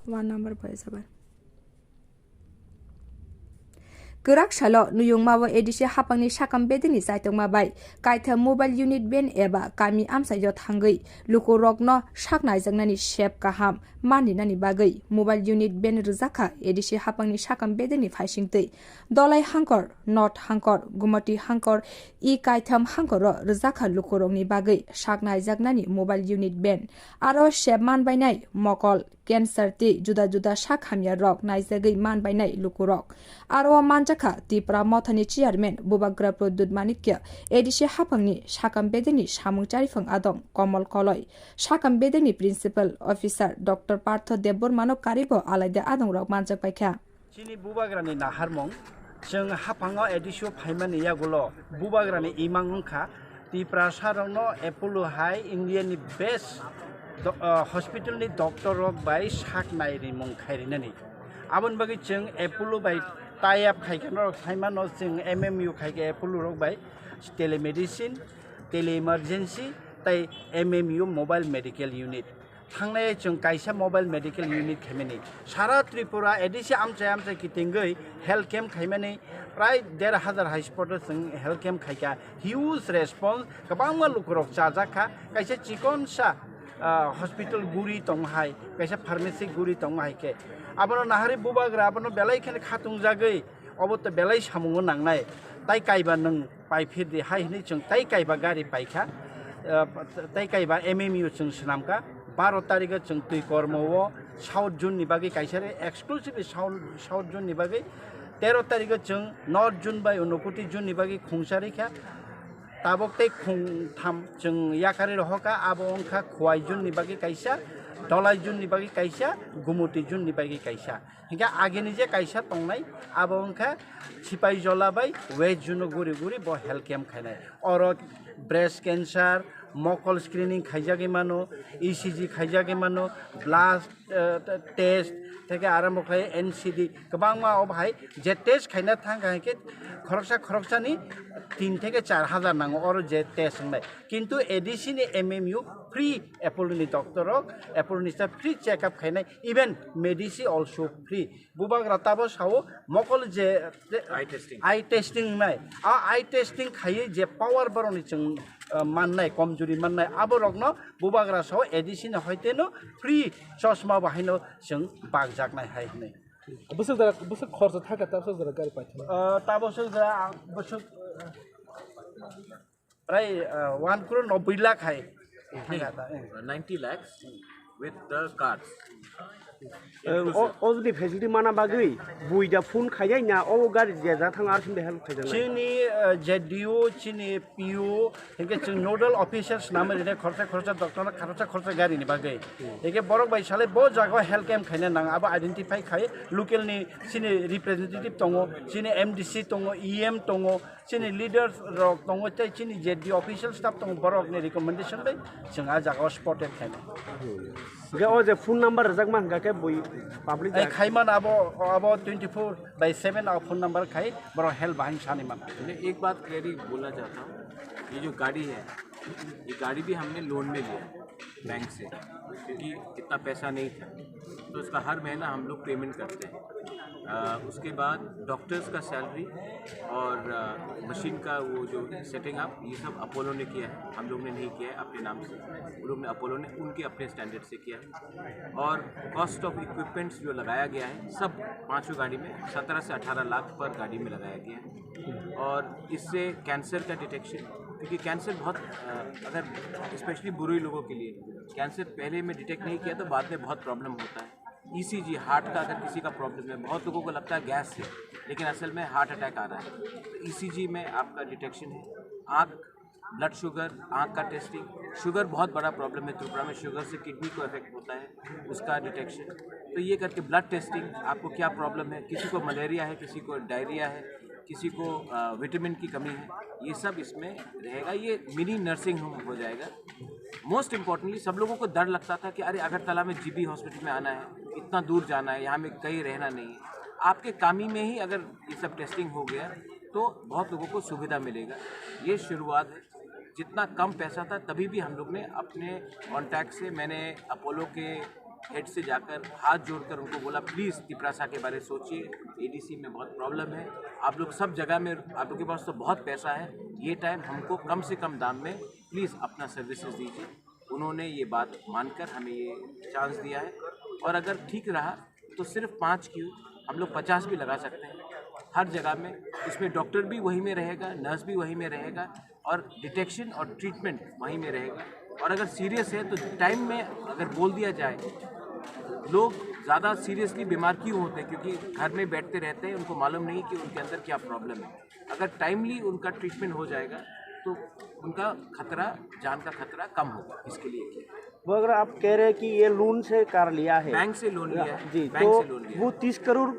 1 number by sabar Gerak shalo nuyung mawa edisi hapangni sakam bedini saitong mabai kaitha mobile unit ben eba kami amsa yo thangai luko rokno saknai jangnani shep kaham mani nani bagai mobile unit ben rujaka edisi hapangni sakam bedini phaisingtei dolai hangkor not hangkor gumati hangkor I kaitham hangkor rujaka luko rokni bagai saknai jagnani mobile unit ben aro shep man bainai mokol cancer ti juda juda sakhamya rok naijagai man bainai luko rok aro manjaka tipra mothani chairman bubagra produt manikya edisi hapangni sakam bedeni samung charifang adong komal koloi sakam bedeni principal officer dr partho debbor mano karibo alaida adong rok manjak paikha chini bubagrani naharmong jeng hapango edisio phaimani yagulo bubagrani imangungkha tipra sarongno apollo high indian best hospital ni doctor rok bai saknai rimong khairinani abon bagi jeng apollo bai tie-up खाइखानो खाइमानो जों MMU खाइके Apollo रक bye telemedicine tele-emergency ताइ MMU mobile medical unit थांनाय जों काइसा mobile medical unit खाइमानि सारा Tripura ADC आमचे किथिंगै health camp खाइमानि प्राय 1,500 हाइस्पट जों हेल्थ कैम्प खाइका ह्यूज रेस्पॉन्स गोबां लुकरक चाजाखा काइसा चिकनसा हॉस्पिटल गुरी तंहाय काइसा फार्मेसी गुरी तंहाय के आबनो नाहारि बुबाग्रा आबनो बेलाय खेने खातुं जागै अबत बेलाय सामुंगो नांनाय ताइ काइबा नों पाइफिर दे हायनि जों ताइ काइबा गारि पाइखा ताइ काइबा MMU जों सनामका 12 तारिख जों तुइ कर्मवो साउथ जुन नि बागै काइसारे एक्सक्लूसिव साउथ जुन नि बागै 13 तारिख जों नॉर्थ जुन बाय 29 जुन नि बागै खुंसारिखा ताबक तै खुंथाम जों याखारि रहका आबोंखा खवाइ जुन नि बागै काइसा दलाई जुन नि बागै काइसा गुमुति जुन नि बागै काइसा हिंगा आगेनि जे काइसा तंनाय आबोंखा सिपाइ जलाबाय वेज जुन गुरि गुरि ब हेल्थ कैम्प खाइनाय और ब्रेस्ट कैंसर मकल स्क्रीनिंग खाइजागे मानो ECG खाइजागे मानो ब्लाड टेस्ट থেকে आरम्भ खाय NCD गोबां मा अबहाय जे टेस्ट खाइना थांगायके खरकसानि 3 থেকে 4,000 नांगो और जे टेस्ट होनाय किन्तु एडिसि नि MMU फ्री एपोलो नि डॉक्टर एपोलो नि फ्री चेकअप खाइनाय इवन मेडिसि आल्सो फ्री बुबाग्रा ताबो सावो मकल जे आई टेस्टिंग नाय आ आई टेस्टिंग खाइ जे पावर बरनि जों माननाय कमजोरि माननाय आबो रगनो बुबाग्रा साव एडिसि नि हयतेनो फ्री चश्मा बाहायनो जों बागजागनाय हायने बसक खर्च थाका ताबसो जरा गारि पाइछ ताबसो जरा बसक प्राय 1 crore 90 लाख है 90 lakhs with the cards already facility माना बागै बुइदा फोन खायनाय ना ओ गारि जेजा थांग आर सिम हेल्प खायजानाय चिनि जेडीओ चिनि पीओ हेके जों नोडल ऑफिसर्स नाम रे खर्चा डॉक्टर खर्चा गारि नि बागै हेके बरक बाय साले ब जागा हेल्थ कैम्प खायना नांग अब आइडेंटिफाई खाय लोकल नि चिनि रिप्रेजेंटेटिव तंगो चिनि एमडीसी तंगो ईएम तंगो चिनि लीडर रक तंगो तै चिनि जेडी ऑफिशियल स्टाफ तंगो बरक नि रिकमेंडेशन बाय जों आ जागा स्पॉटेड खायना गे ओ जे फोन नंबर रजक मान गाके बुइ पब्लिक खाइमान अब 24/7 आ फोन नंबर खाई बरो हेल्प बाहिन सानी मान एक बात क्लियरली बोलना चाहता हूँ ये जो गाड़ी है ये गाड़ी भी हमने लोन में लिया बैंक से क्योंकि इतना पैसा नहीं था तो उसका हर महीना हम लोग पेमेंट करते हैं उसके बाद डॉक्टर्स का सैलरी और मशीन का वो जो सेटिंग अप ये सब अपोलो ने किया है हम लोग ने नहीं किया है अपने नाम से वो लोग ने अपोलो ने उनके अपने स्टैंडर्ड से किया है और कॉस्ट ऑफ इक्विपमेंट्स जो लगाया गया है सब पाँचों गाड़ी में 17 से 18 लाख पर गाड़ी में लगाया गया है और इससे कैंसर का डिटेक्शन क्योंकि कैंसर बहुत अगर स्पेशली बुरे लोगों के लिए कैंसर पहले में डिटेक्ट नहीं किया तो बाद में बहुत प्रॉब्लम होता है ECG हार्ट का अगर किसी का प्रॉब्लम है बहुत लोगों को लगता है गैस से लेकिन असल में हार्ट अटैक आ रहा है तो ECG में आपका डिटेक्शन है आँख ब्लड शुगर आँख का टेस्टिंग शुगर बहुत बड़ा प्रॉब्लम है त्रिपुरा में शुगर से किडनी को इफेक्ट होता है उसका डिटेक्शन तो ये करके ब्लड टेस्टिंग आपको क्या प्रॉब्लम है किसी को मलेरिया है किसी को डायरिया है किसी को विटामिन की कमी है ये सब इसमें रहेगा ये मिनी नर्सिंग होम हो जाएगा मोस्ट इम्पॉर्टेंटली सब लोगों को डर लगता था कि अरे अगरतला में GB हॉस्पिटल में आना है इतना दूर जाना है यहाँ में कहीं रहना नहीं है आपके कामी में ही अगर ये सब टेस्टिंग हो गया तो बहुत लोगों को सुविधा मिलेगा ये शुरुआत है जितना कम पैसा था तभी भी हम लोग ने अपने कॉन्टैक्ट से मैंने अपोलो के हेड से जाकर हाथ जोड़कर उनको बोला प्लीज़ तिपरासा के बारे में सोचिए, एडीसी में बहुत प्रॉब्लम है, आप लोग सब जगह में, आप लोग के पास तो बहुत पैसा है, ये टाइम हमको कम से कम दाम में प्लीज़ अपना सर्विसेज दीजिए। उन्होंने ये बात मानकर हमें ये चांस दिया है, और अगर ठीक रहा तो सिर्फ 5 क्यों, हम लोग 50 भी लगा सकते हैं हर जगह में। इसमें डॉक्टर भी वहीं में रहेगा, नर्स भी वहीं में रहेगा, और डिटेक्शन और ट्रीटमेंट वहीं में रहेगा। और अगर सीरियस है तो टाइम में अगर बोल दिया जाए, लोग ज़्यादा सीरियसली बीमार क्यों होते हैं, क्योंकि घर में बैठते रहते हैं, उनको मालूम नहीं कि उनके अंदर क्या प्रॉब्लम है। अगर टाइमली उनका ट्रीटमेंट हो जाएगा तो उनका खतरा, जान का खतरा कम होगा। इसके लिए किया। वो अगर आप कह रहे हैं कि ये लोन से कार लिया है, बैंक से लोन लिया है जी, बैंक तो से लोन लिया वो 30 करोड़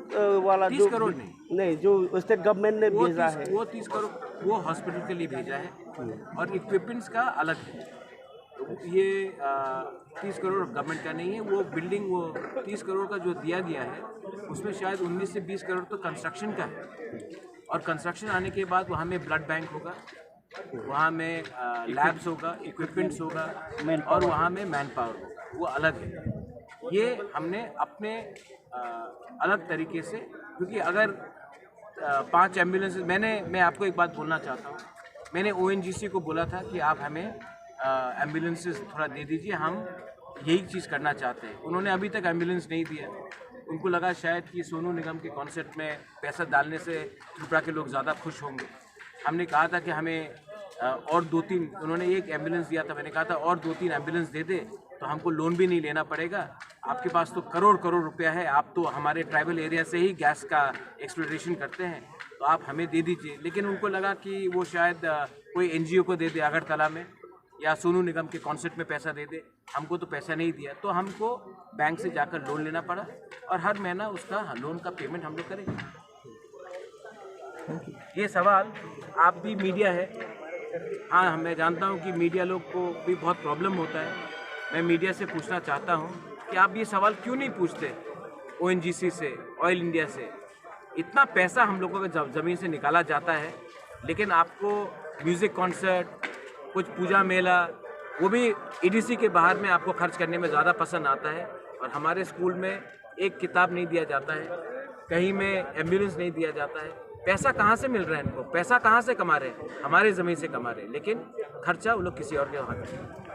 वाला 30 जो करोड़ नहीं जो स्टेट गवर्नमेंट ने भेजा है, वो 30 करोड़ वो हॉस्पिटल के लिए भेजा है, और इक्विपमेंट्स का अलग है। तो ये 30 करोड़ गवर्नमेंट का नहीं है। वो बिल्डिंग, वो 30 करोड़ का जो दिया गया है उसमें शायद 19 से 20 करोड़ तो कंस्ट्रक्शन का है, और कंस्ट्रक्शन आने के बाद वहाँ में ब्लड बैंक होगा, वहाँ में लैब्स होगा, इक्विपमेंट्स होगा, और वहाँ में मैन पावर होगा, वो अलग है। ये हमने अपने अलग तरीके से, क्योंकि अगर 5 एम्बुलेंस, मैं आपको एक बात बोलना चाहता हूँ, मैंने ONGC को बोला था कि आप हमें एम्बुलेंसेस थोड़ा दे दीजिए, हम यही चीज़ करना चाहते हैं। उन्होंने अभी तक एम्बुलेंस नहीं दिया। उनको लगा शायद कि सोनू निगम के कॉन्सेप्ट में पैसा डालने से त्रिपुरा के लोग ज़्यादा खुश होंगे। हमने कहा था कि हमें और 2-3, उन्होंने एक एम्बुलेंस दिया था, मैंने कहा था और 2-3 एम्बुलेंस दे दे तो हमको लोन भी नहीं लेना पड़ेगा, आपके पास तो करोड़ करोड़ रुपया है, आप तो हमारे ट्राइबल एरिया से ही गैस का एक्सप्लोरेशन करते हैं, तो आप हमें दे दीजिए। लेकिन उनको लगा कि वो शायद कोई NGO को दे दे अगरतला में, या सोनू निगम के कॉन्सेप्ट में पैसा दे दे, हमको तो पैसा नहीं दिया, तो हमको बैंक से जाकर लोन लेना पड़ा, और हर महीना उसका लोन का पेमेंट हम लोग करेंगे। ये सवाल आप भी मीडिया है, हाँ मैं जानता हूँ कि मीडिया लोग को भी बहुत प्रॉब्लम होता है। मैं मीडिया से पूछना चाहता हूँ कि आप ये सवाल क्यों नहीं पूछते ONGC से, ऑयल इंडिया से। इतना पैसा हम लोगों का ज़मीन से निकाला जाता है, लेकिन आपको म्यूज़िक कॉन्सर्ट, कुछ पूजा मेला, वो भी EDC के बाहर में आपको खर्च करने में ज़्यादा पसंद आता है। और हमारे स्कूल में एक किताब नहीं दिया जाता है, कहीं में एम्बुलेंस नहीं दिया जाता है। पैसा कहाँ से मिल रहा है इनको, पैसा कहाँ से कमा रहे हैं, हमारे ज़मीन से कमा रहे हैं, लेकिन खर्चा वो लोग किसी और के वहाँ करते हैं।